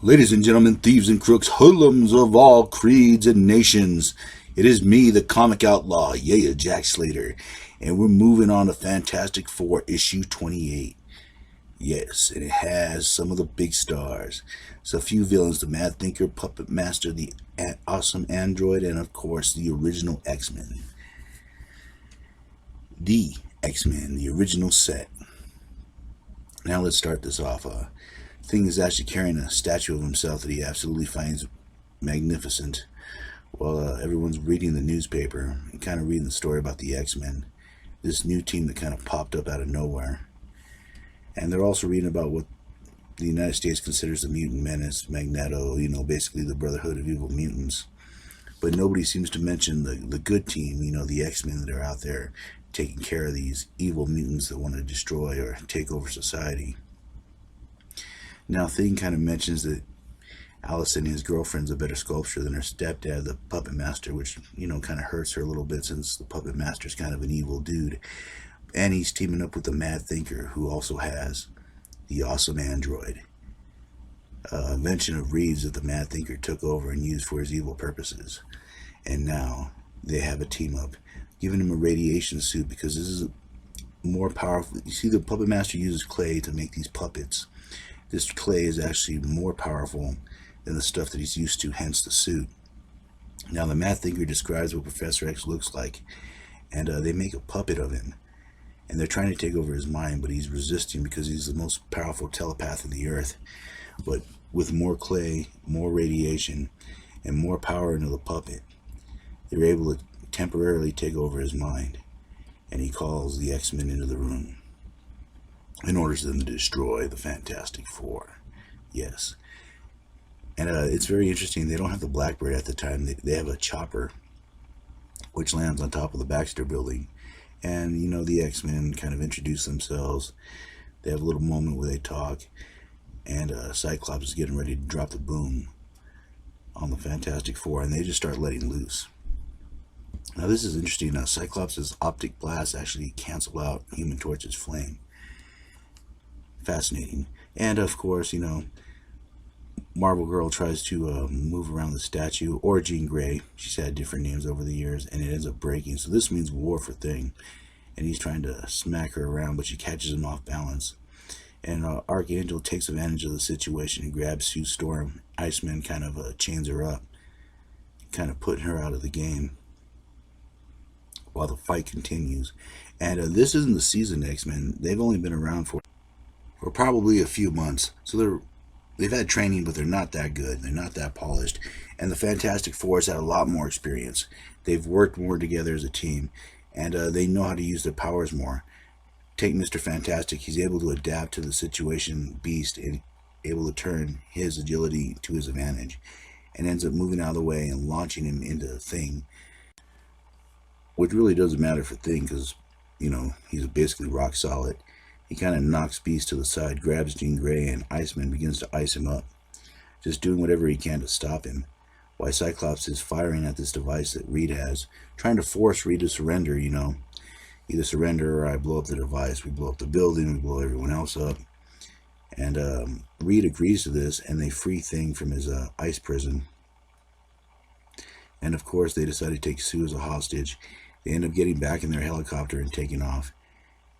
Ladies and gentlemen, thieves and crooks, hoodlums of all creeds and nations, it is me, the comic outlaw, Jack Slater, and we're moving on to Fantastic Four issue 28. Yes, and it has some of the big stars. So a few villains, the Mad Thinker, Puppet Master, the awesome android, and of course the original X-Men. The X-Men, the original set. Now let's start this off. Thing is actually carrying a statue of himself that he absolutely finds magnificent while everyone's reading the newspaper and kind of reading the story about the X-Men, this new team that kind of popped up out of nowhere. And they're also reading about what the United States considers the mutant menace, Magneto, basically the Brotherhood of Evil Mutants. But nobody seems to mention the good team, the X-Men that are out there taking care of these evil mutants that want to destroy or take over society. Now, Thing kind of mentions that Allison, his girlfriend's a better sculptor than her stepdad, the Puppet Master, which, kind of hurts her a little bit since the Puppet Master's kind of an evil dude. And he's teaming up with the Mad Thinker, who also has the awesome android. Invention of Reed's that the Mad Thinker took over and used for his evil purposes. And now they have a team up, giving him a radiation suit because this is more powerful. You see, the Puppet Master uses clay to make these puppets. This clay is actually more powerful than the stuff that he's used to, hence the suit. Now, the Mad Thinker describes what Professor X looks like, and they make a puppet of him. And they're trying to take over his mind, but he's resisting because he's the most powerful telepath on the earth. But with more clay, more radiation, and more power into the puppet, they're able to temporarily take over his mind. And he calls the X-Men into the room and orders them to destroy the Fantastic Four. Yes. And it's very interesting. They don't have the Blackbird at the time. They have a chopper, which lands on top of the Baxter building. And, the X-Men kind of introduce themselves. They have a little moment where they talk. And Cyclops is getting ready to drop the boom on the Fantastic Four. And they just start letting loose. Now, this is interesting. Cyclops' optic blast actually cancel out Human Torch's flame. Fascinating. And of course, Marvel Girl tries to move around the statue, or Jean Grey. She's had different names over the years, and it ends up breaking. So this means war for Thing. And he's trying to smack her around, but she catches him off balance. And Archangel takes advantage of the situation and grabs Sue Storm. Iceman kind of chains her up, kind of putting her out of the game while the fight continues. And this isn't the seasoned X-Men. They've only been around for probably a few months. So they've had training, but they're not that good. They're not that polished. And the Fantastic Four has had a lot more experience. They've worked more together as a team, and they know how to use their powers more. Take Mr. Fantastic. He's able to adapt to the situation, Beast, and able to turn his agility to his advantage, and ends up moving out of the way and launching him into Thing, which really doesn't matter for Thing because, he's basically rock solid. He kind of knocks Beast to the side, grabs Jean Grey, and Iceman begins to ice him up, just doing whatever he can to stop him, while Cyclops is firing at this device that Reed has, trying to force Reed to surrender, Either surrender or I blow up the device. We blow up the building, we blow everyone else up. And Reed agrees to this, and they free Thing from his ice prison. And of course, they decide to take Sue as a hostage. They end up getting back in their helicopter and taking off.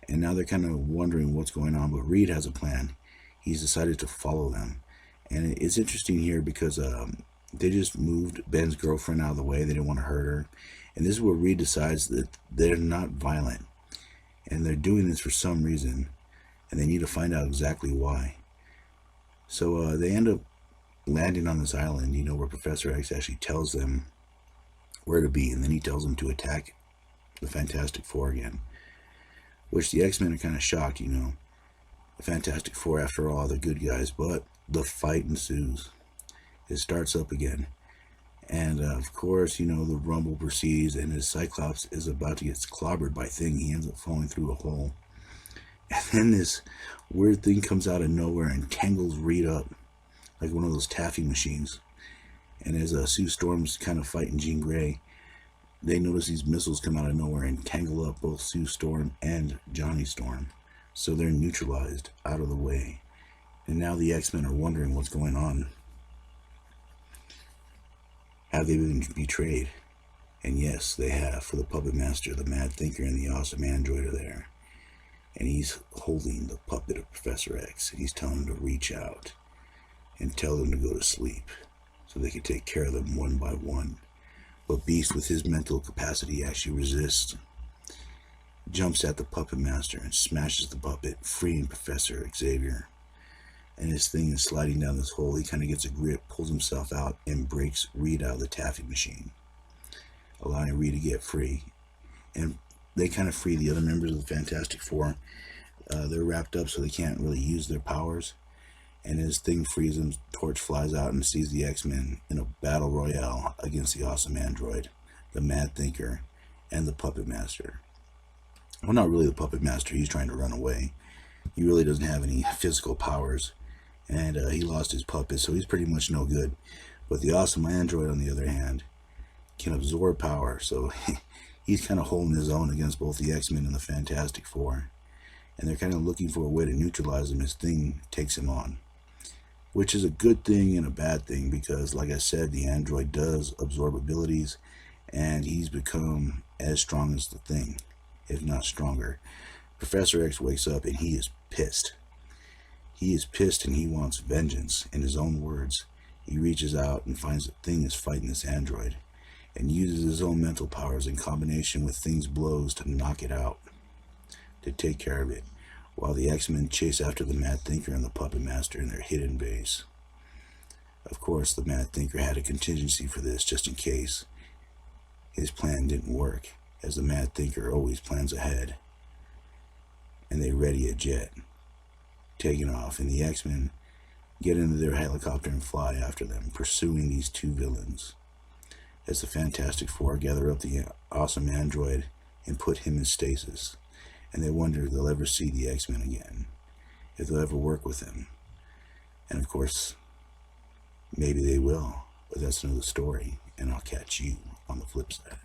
And now they're kind of wondering what's going on, but Reed has a plan. He's decided to follow them. And it's interesting here because they just moved Ben's girlfriend out of the way. They didn't want to hurt her. And this is where Reed decides that they're not violent. And they're doing this for some reason. And they need to find out exactly why. So they end up landing on this island, where Professor X actually tells them where to be. And then he tells them to attack the Fantastic Four again. Which the X-Men are kind of shocked, The Fantastic Four, after all, are the good guys. But the fight ensues. It starts up again. And, of course, the rumble proceeds. And as Cyclops is about to get clobbered by Thing, he ends up falling through a hole. And then this weird thing comes out of nowhere and tangles Reed up. Like one of those taffy machines. And as Sue Storm's kind of fighting Jean Grey, they notice these missiles come out of nowhere and tangle up both Sue Storm and Johnny Storm. So they're neutralized, out of the way. And now the X-Men are wondering what's going on. Have they been betrayed? And yes, they have, for the puppet master, the mad thinker, and the awesome android are there. And he's holding the puppet of Professor X, and he's telling them to reach out and tell them to go to sleep so they can take care of them one by one. But Beast, with his mental capacity, actually resists, jumps at the puppet master and smashes the puppet, freeing Professor Xavier. And his thing is sliding down this hole. He kind of gets a grip, pulls himself out, and breaks Reed out of the taffy machine, allowing Reed to get free. And they kind of free the other members of the Fantastic Four. They're wrapped up so they can't really use their powers. And his thing frees him. Torch flies out and sees the X-Men in a battle royale against the awesome android, the Mad Thinker, and the Puppet Master. Well, not really the Puppet Master. He's trying to run away. He really doesn't have any physical powers. And he lost his puppet, so he's pretty much no good. But the awesome android, on the other hand, can absorb power. So he's kind of holding his own against both the X-Men and the Fantastic Four. And they're kind of looking for a way to neutralize him. His thing takes him on, which is a good thing and a bad thing, because like I said, the android does absorb abilities, and he's become as strong as the thing, if not stronger. Professor X wakes up and he is pissed. He is pissed and he wants vengeance. In his own words, he reaches out and finds the thing is fighting this android, and uses his own mental powers in combination with thing's blows to knock it out, to take care of it, while the X-Men chase after the Mad Thinker and the Puppet Master in their hidden base. Of course, the Mad Thinker had a contingency for this, just in case his plan didn't work, as the Mad Thinker always plans ahead. And they ready a jet, taking off, and the X-Men get into their helicopter and fly after them, pursuing these two villains, as the Fantastic Four gather up the awesome android and put him in stasis. And they wonder if they'll ever see the X-Men again, if they'll ever work with them. And of course, maybe they will, but that's another story, and I'll catch you on the flip side.